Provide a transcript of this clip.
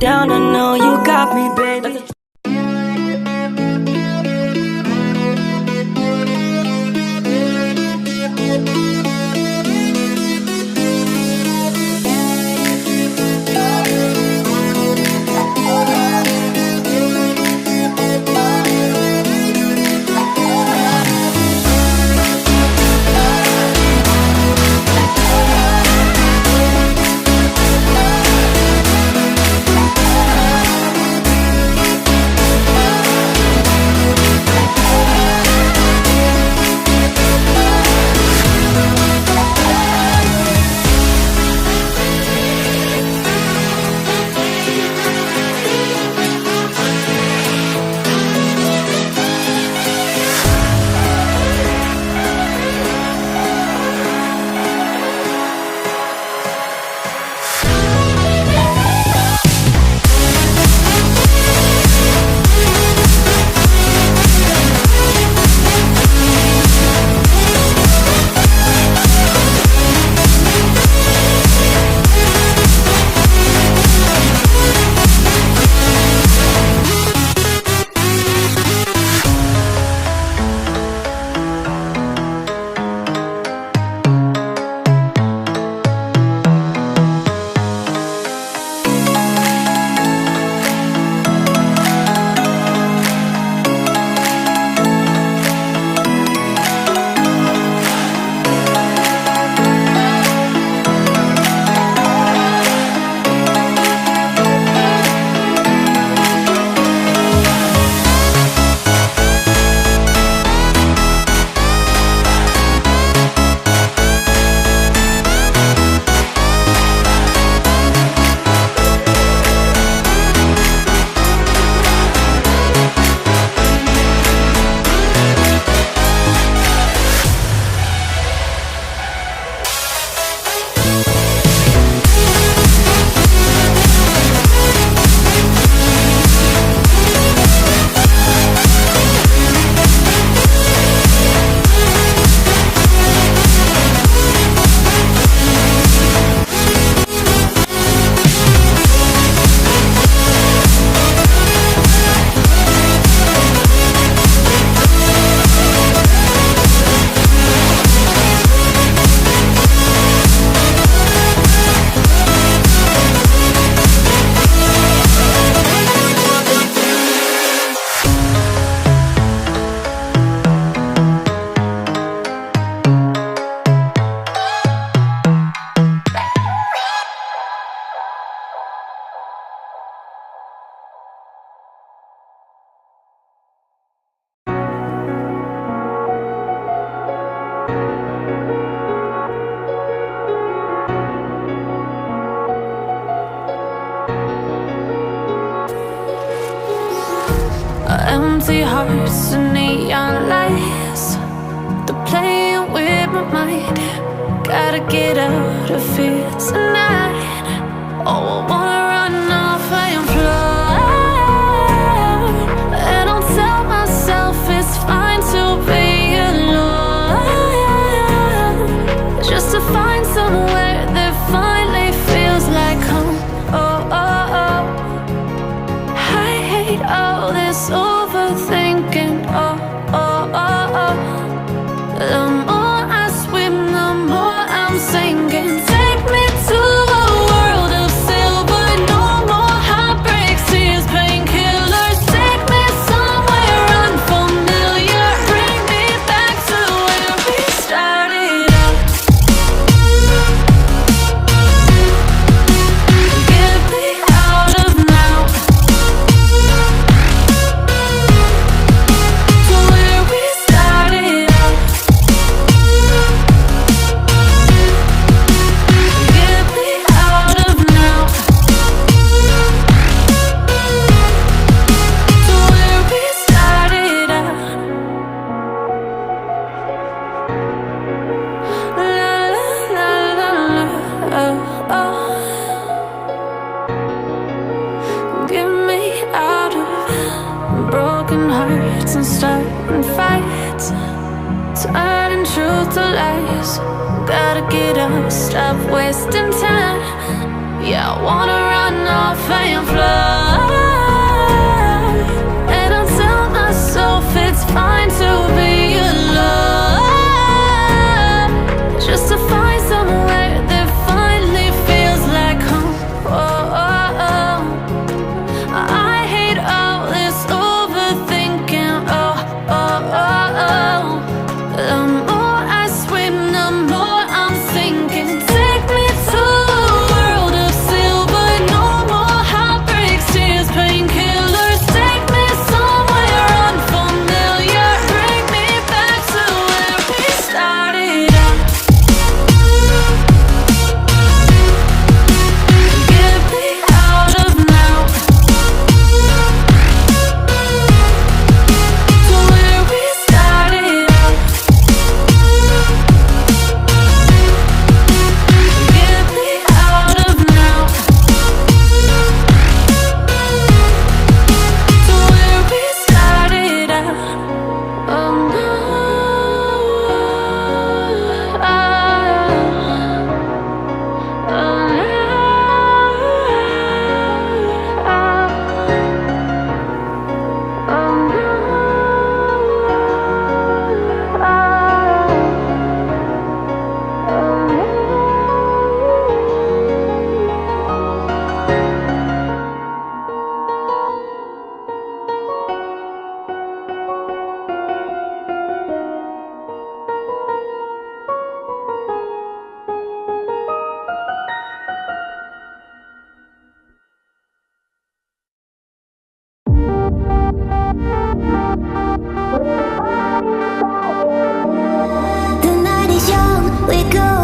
down, I know you got me, baby. Empty hearts and neon lights, they're playing with my mind. Gotta get out of here tonight. Oh, I wanna run off and fly, and I'll tell myself it's fine to be alone, just to find somewhere that finally feels like home. Oh, oh, oh. I hate all this overthinking. Oh, oh, oh, oh. The more I swim, the more I'm sinking. Take me to a world of silver. No more heartbreaks, tears, painkillers. Take me somewhere unfamiliar. Bring me back to where we started out. Get me out of now, to where we started out. Get me out of now, to where we started out. La la la la la, oh, oh. Get me out of broken hearts and starting fights, turning truth to lies. Gotta get up, stop wasting time. Yeah, I wanna run off and fly. And I tell myself it's fine to be alone, just to find somewhere that finally feels like home. Oh, oh, oh. I hate all this overthinking. Oh, oh, oh, oh. The more I swim, the more I'm sinking. Take me to a world of silver. No more heartbreaks, tears, painkillers. Take me somewhere unfamiliar. Bring me back to where we started out. Get me out of now, to where we started out. Get me out of now, to where we started out. Oh no, oh The night is young, we go